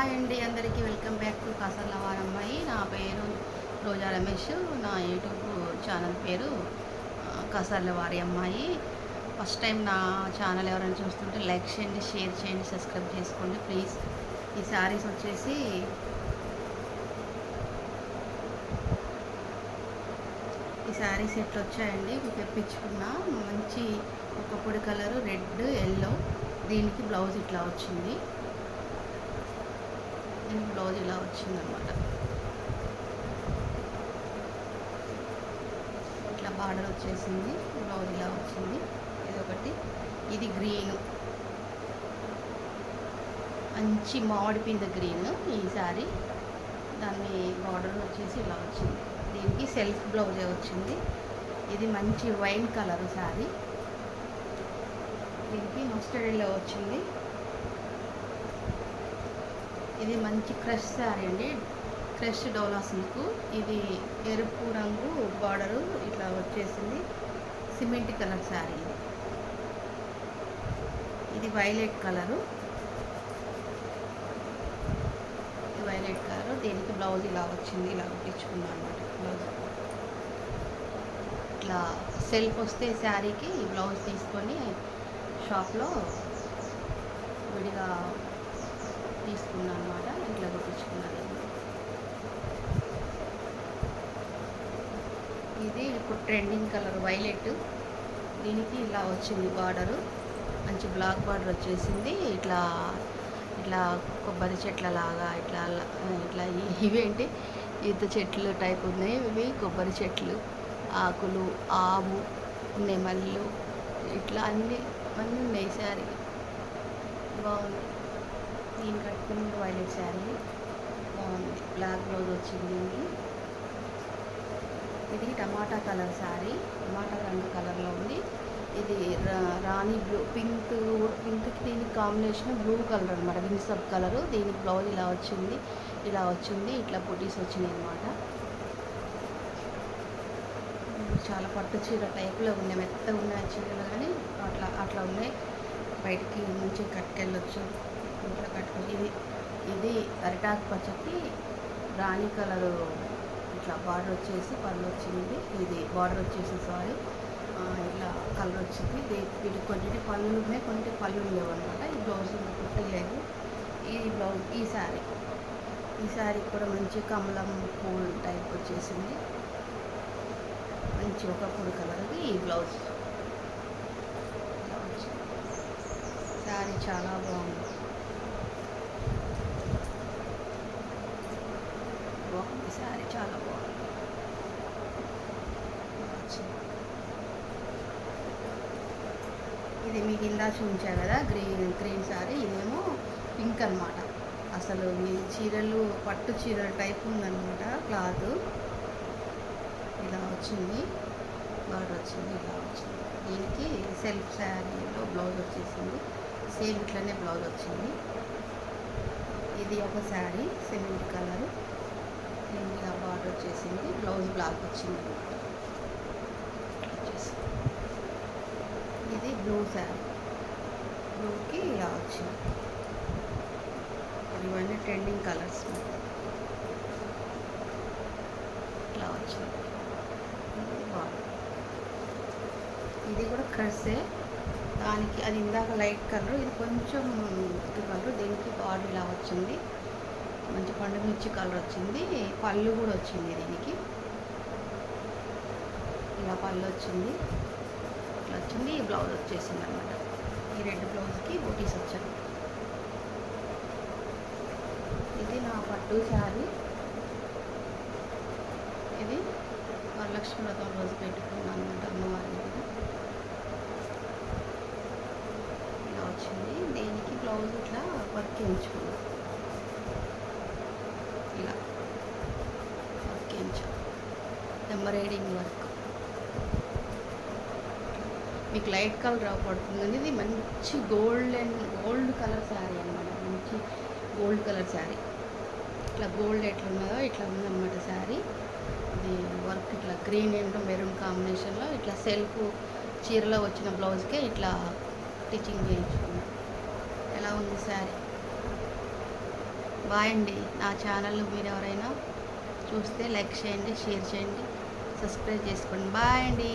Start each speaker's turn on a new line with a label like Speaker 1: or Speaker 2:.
Speaker 1: Hi అండి, అందరికీ welcome back to Kasarla వారమ్మాయి. నా పేరు రోజా రమేష్. నా యూట్యూబ్ ఛానల్ పేరు కాసర్ల వారి అమ్మాయి. ఫస్ట్ టైం నా ఛానల్ ఎవరైనా చూస్తుంటే లైక్ చేయండి, షేర్ చేయండి, సబ్స్క్రైబ్ చేసుకోండి ప్లీజ్. ఈ శారీస్ వచ్చేసి ఈ శారీస్ ఎట్లా వచ్చాయండి, మీకు తెప్పించుకున్న మంచి ఒక పొడి కలరు రెడ్ ఎల్లో. దీనికి బ్లౌజ్ ఇట్లా వచ్చింది. బ్లౌజ్ ఇలా వచ్చిందనమాట. ఇట్లా బార్డర్ వచ్చేసింది, బ్లౌజ్ ఇలా వచ్చింది. ఇది ఒకటి, ఇది గ్రీన్, మంచి మామిడి పింద గ్రీన్ ఈ శారీ. దాన్ని బార్డర్ వచ్చేసి ఇలా వచ్చింది. దీనికి సెల్ఫ్ బ్లౌజే వచ్చింది. ఇది మంచి వైన్ కలర్ శారీ. దీనికి మస్టర్డ్ ఎల్లో వచ్చింది. ఇది మంచి క్రష్ శారీ అండి, క్రష్ డోలా సిల్క్. ఇది ఎరుపు రంగు బార్డరు ఇట్లా వచ్చేసింది. సిమెంట్ కలర్ శారీ ఇది. ఇది వైలెట్ కలరు, ఇది వైలెట్ కలరు. దీనికి బ్లౌజ్ ఇలా వచ్చింది, ఇలా కుట్టించుకున్నాను అనమాట. బ్లౌజ్ ఇట్లా సెల్ఫ్ వస్తే శారీకి బ్లౌజ్ తీసుకొని షాప్లో విడిగా తీసుకున్నాను అనమాట. ఇట్లా కుట్టించుకున్నాను. ఇది ఇప్పుడు ట్రెండింగ్ కలర్ వైలెట్. దీనికి ఇలా వచ్చింది బార్డరు, మంచి బ్లాక్ బార్డర్ వచ్చేసింది. ఇట్లా ఇట్లా కొబ్బరి చెట్ల లాగా ఇట్లా ఇట్లా ఇవేంటి ఈత చెట్లు టైప్ ఉన్నాయి. ఇవి కొబ్బరి చెట్లు, ఆకులు, ఆవు, నెమళ్ళు, ఇట్లా అన్నీ ఉన్నాయి. శారీ బాగుంది. దీన్ని కట్టుకుని వైలెట్ శారీ బాగుంది. బ్లాక్ బ్లౌజ్ వచ్చింది దీనికి. ఇది టమాటా కలర్ శారీ, టమాటా రంగు కలర్లో ఉంది. ఇది రాణి బ్లూ, పింక్కి దీనికి కాంబినేషన్ బ్లూ కలర్ అనమాట, విన్సప్ కలరు. దీనికి బ్లౌజ్ ఇలా వచ్చింది, ఇలా వచ్చింది. ఇట్లా బుటీస్ వచ్చినాయి అనమాట. చాలా పట్టు చీర టైప్లో ఉన్నాయి, మెత్తగా ఉన్నాయి చీరలు, కానీ అట్లా ఉన్నాయి. బయటికి నుంచి కట్టుకెళ్ళొచ్చు, ఇంట్లో కట్టుకొని. ఇది అరిటాకు పచ్చకి రాణి కలరు ఇట్లా బార్డర్ వచ్చేసి పళ్ళు వచ్చింది. ఇది బార్డర్ వచ్చేసి ఇట్లా కలర్ వచ్చింది. వీటి కొన్నిటి పళ్ళు ఉన్నాయి, కొన్నిటి పళ్ళు లేవు అనమాట. ఈ బ్లౌజ్ కుట్టలేదు. ఈ బ్లౌజ్ ఈ శారీ కూడా మంచి కమలం పూల్ టైప్ వచ్చేసింది. మంచి ఒక పొడి కలర్కి ఈ బ్లౌజ్. శారీ చాలా బాగుంది. శారీ చాలా బాగుంది. ఇది మీకు ఇందా చూపించా కదా, గ్రీన్ శారీ. ఇదేమో పింక్ అనమాట. అసలు ఈ చీరలు పట్టు చీరల టైప్ ఉందన్నమాట. క్లాత్ ఇలా వచ్చింది, బార్డర్ వచ్చింది, ఇలా వచ్చింది. దీనికి సెల్ఫ్ శారీలో బ్లౌజ్ వచ్చేసింది. సేమ్ ఇట్లనే బ్లౌజ్ వచ్చింది. ఇది ఒక శారీ సిమెంట్ కలరు. దీనికి ఆ బార్డర్ వచ్చేసింది, బ్లౌజ్ బ్లాక్ వచ్చింది అనమాట. ఇది బ్లూ శారీ, బ్లూకి ఇలా వచ్చింది. ఇవన్నీ ట్రెండింగ్ కలర్స్ ఇట్లా వచ్చింది. ఇది కూడా క్రషే. దానికి అది ఇందాక లైట్ కలర్, ఇది కొంచెం కలర్. దీనికి బార్డర్ ఇలా వచ్చింది, మంచి పండు మిర్చి కలర్ వచ్చింది. పళ్ళు కూడా వచ్చింది దీనికి, ఇలా పళ్ళు వచ్చింది, ఇట్లా వచ్చింది. ఈ బ్లౌజ్ వచ్చేసింది అనమాట. ఈ రెడ్ బ్లౌజ్కి బూటీస్ వచ్చాయి. ఇది నా పట్టు శారీ. ఇది వరలక్ష్మి వ్రతం రోజు పెట్టుకున్నాను అనమాట అమ్మవారి దగ్గర. ఇలా వచ్చింది. దీనికి బ్లౌజ్ ఇట్లా వర్క్ చేయించుకున్నాను, ఇలా వర్క్ చేయించు, ఎంబ్రాయిడింగ్ వర్క్. మీకు లైట్ కలర్ పడుతుంది. ఇది మంచి గోల్డ్ కలర్ శారీ అనమాట. మంచి గోల్డ్ కలర్ శారీ. ఇట్లా గోల్డ్ ఎట్లున్నదో ఇట్లా ఉందన్నమాట శారీ. ఇది వర్క్ ఇట్లా గ్రీన్ అండ్ మెరూన్ కాంబినేషన్లో ఇట్లా సెల్ఫ్ చీరలో వచ్చిన బ్లౌజ్కే ఇట్లా స్టిచ్చింగ్ చేయించుకున్నాం. ఎలా ఉంది శారీ? బాయ్ అండి. నా ఛానల్ మీరు ఎవరైనా చూస్తే లైక్ చేయండి, షేర్ చేయండి, సబ్స్క్రైబ్ చేసుకోండి. బాయ్ అండి.